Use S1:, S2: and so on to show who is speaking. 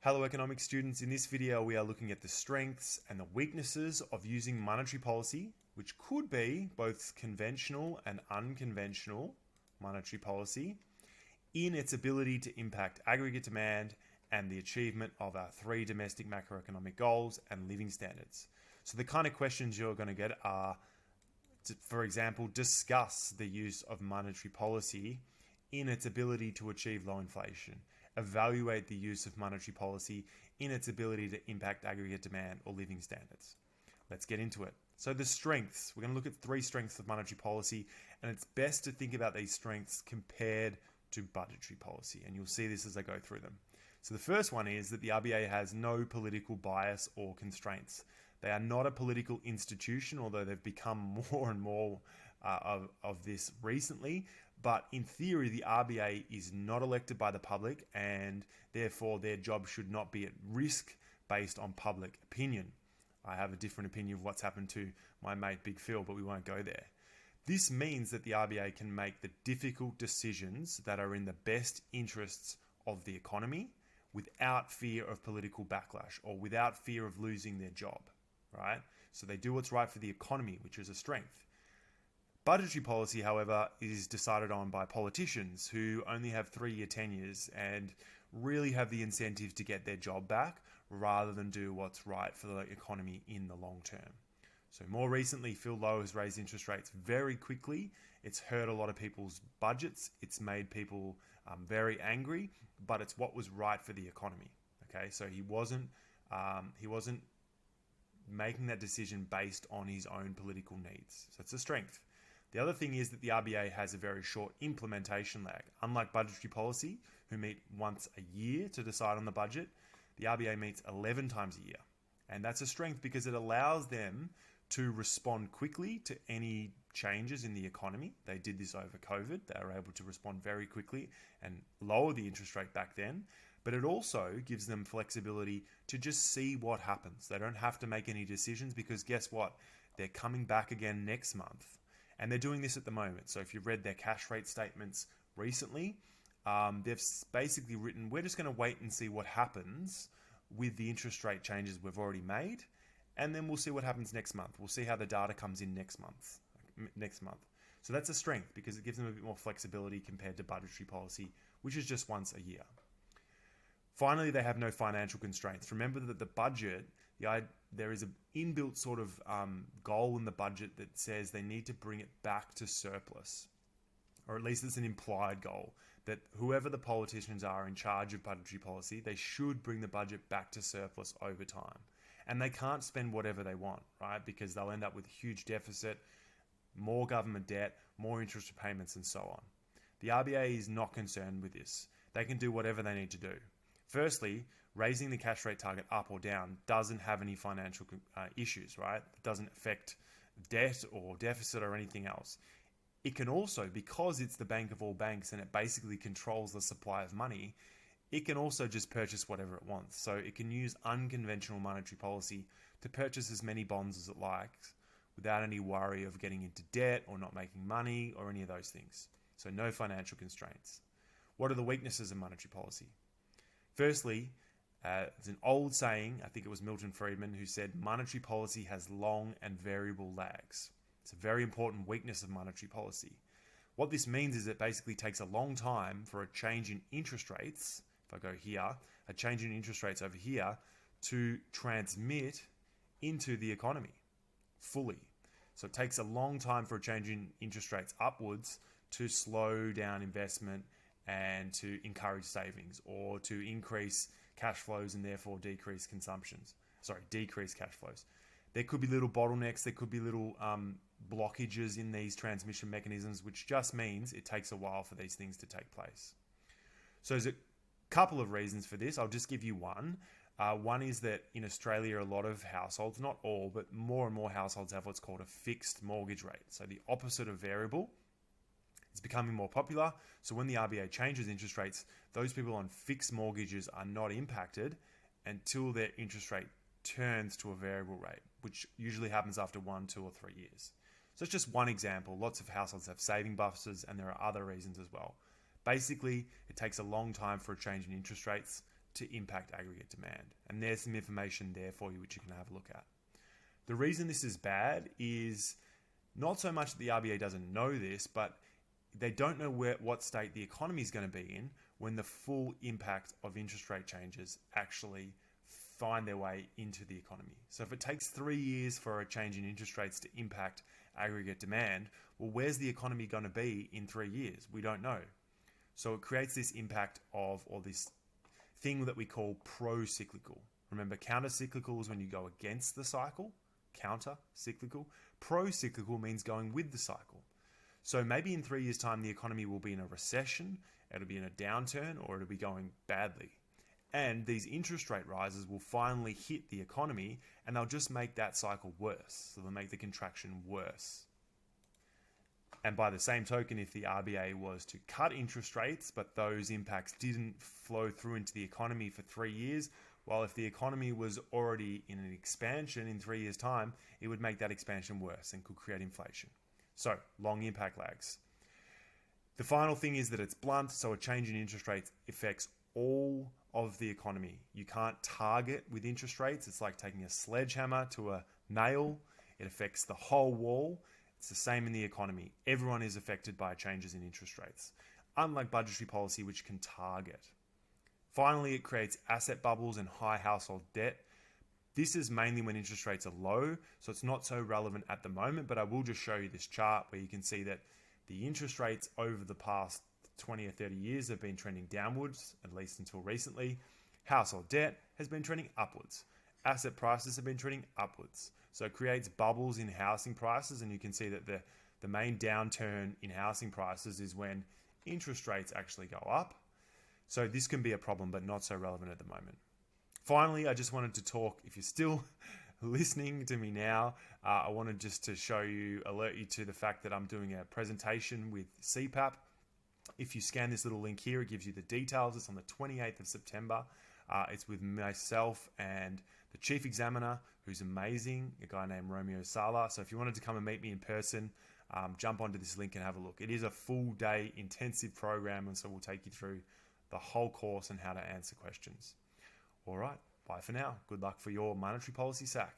S1: Hello economics students, in this video we are looking at the strengths and the weaknesses of using monetary policy, which could be both conventional and unconventional monetary policy, in its ability to impact aggregate demand and the achievement of our three domestic macroeconomic goals and living standards. So the kind of questions you're going to get are, for example, discuss the use of monetary policy in its ability to achieve low inflation. Evaluate the use of monetary policy in its ability to impact aggregate demand or living standards. Let's get into it. So the strengths, we're going to look at three strengths of monetary policy, and it's best to think about these strengths compared to budgetary policy, and you'll see this as I go through them. So the first one is that the RBA has no political bias or constraints. They are not a political institution, although they've become more and more of this recently. But in theory, the RBA is not elected by the public, and therefore their job should not be at risk based on public opinion. I have a different opinion of what's happened to my mate Big Phil, but we won't go there. This means that the RBA can make the difficult decisions that are in the best interests of the economy without fear of political backlash or without fear of losing their job, right? So they do what's right for the economy, which is a strength. Budgetary policy, however, is decided on by politicians who only have 3-year tenures and really have the incentive to get their job back rather than do what's right for the economy in the long term. So more recently, Phil Lowe has raised interest rates very quickly. It's hurt a lot of people's budgets. It's made people very angry, but it's what was right for the economy. Okay, so he wasn't making that decision based on his own political needs. So it's a strength. The other thing is that the RBA has a very short implementation lag. Unlike budgetary policy, who meet once a year to decide on the budget, the RBA meets 11 times a year. And that's a strength because it allows them to respond quickly to any changes in the economy. They did this over COVID. They were able to respond very quickly and lower the interest rate back then. But it also gives them flexibility to just see what happens. They don't have to make any decisions because guess what? They're coming back again next month. And they're doing this at the moment. So if you've read their cash rate statements recently, they've basically written, we're just going to wait and see what happens with the interest rate changes we've already made. And then we'll see what happens next month. We'll see how the data comes in next month. So that's a strength because it gives them a bit more flexibility compared to budgetary policy, which is just once a year. Finally, they have no financial constraints. Remember that the budget, there is an inbuilt sort of goal in the budget that says they need to bring it back to surplus, or at least it's an implied goal that whoever the politicians are in charge of budgetary policy, they should bring the budget back to surplus over time. And they can't spend whatever they want, right? Because they'll end up with a huge deficit, more government debt, more interest payments, and so on. The RBA is not concerned with this. They can do whatever they need to do. Firstly, raising the cash rate target up or down doesn't have any financial issues, right? It doesn't affect debt or deficit or anything else. It can also, because it's the bank of all banks and it basically controls the supply of money, it can also just purchase whatever it wants. So it can use unconventional monetary policy to purchase as many bonds as it likes without any worry of getting into debt or not making money or any of those things. So no financial constraints. What are the weaknesses of monetary policy? Firstly, it's an old saying, I think it was Milton Friedman, who said monetary policy has long and variable lags. It's a very important weakness of monetary policy. What this means is it basically takes a long time for a change in interest rates, if I go here, a change in interest rates over here, to transmit into the economy fully. So it takes a long time for a change in interest rates upwards to slow down investment and to encourage savings or to increase cash flows and therefore decrease cash flows. There could be little bottlenecks, there could be little blockages in these transmission mechanisms, which just means it takes a while for these things to take place. So there's a couple of reasons for this. I'll just give you one. One is that in Australia, a lot of households, not all, but more and more households have what's called a fixed mortgage rate. So the opposite of variable. It's becoming more popular. So when the RBA changes interest rates, those people on fixed mortgages are not impacted until their interest rate turns to a variable rate, which usually happens after 1, 2, or 3 years. So it's just one example. Lots of households have saving buffers, and there are other reasons as well. Basically, it takes a long time for a change in interest rates to impact aggregate demand. And there's some information there for you which you can have a look at. The reason this is bad is not so much that the RBA doesn't know this, but they don't know what state the economy is going to be in when the full impact of interest rate changes actually find their way into the economy. So if it takes 3 years for a change in interest rates to impact aggregate demand, well, where's the economy going to be in 3 years? We don't know. So it creates this impact of, or this thing that we call pro-cyclical. Remember, counter-cyclical is when you go against the cycle. Counter-cyclical. Pro-cyclical means going with the cycle. So maybe in 3 years' time, the economy will be in a recession, it'll be in a downturn, or it'll be going badly. And these interest rate rises will finally hit the economy, and they'll just make that cycle worse. So they'll make the contraction worse. And by the same token, if the RBA was to cut interest rates, but those impacts didn't flow through into the economy for 3 years, well, if the economy was already in an expansion in 3 years' time, it would make that expansion worse and could create inflation. So, long impact lags. The final thing is that it's blunt, so a change in interest rates affects all of the economy. You can't target with interest rates. It's like taking a sledgehammer to a nail. It affects the whole wall. It's the same in the economy. Everyone is affected by changes in interest rates, unlike budgetary policy, which can target. Finally, it creates asset bubbles and high household debt. This is mainly when interest rates are low, so it's not so relevant at the moment, but I will just show you this chart where you can see that the interest rates over the past 20 or 30 years have been trending downwards, at least until recently. Household debt has been trending upwards. Asset prices have been trending upwards. So it creates bubbles in housing prices, and you can see that the main downturn in housing prices is when interest rates actually go up. So this can be a problem, but not so relevant at the moment. Finally, I just wanted to talk, if you're still listening to me now, I wanted just to alert you to the fact that I'm doing a presentation with CPAP. If you scan this little link here, it gives you the details. It's on the 28th of September. It's with myself and the chief examiner, who's amazing, a guy named Romeo Sala. So if you wanted to come and meet me in person, jump onto this link and have a look. It is a full day intensive program, and so we'll take you through the whole course and how to answer questions. All right, bye for now. Good luck for your monetary policy sack.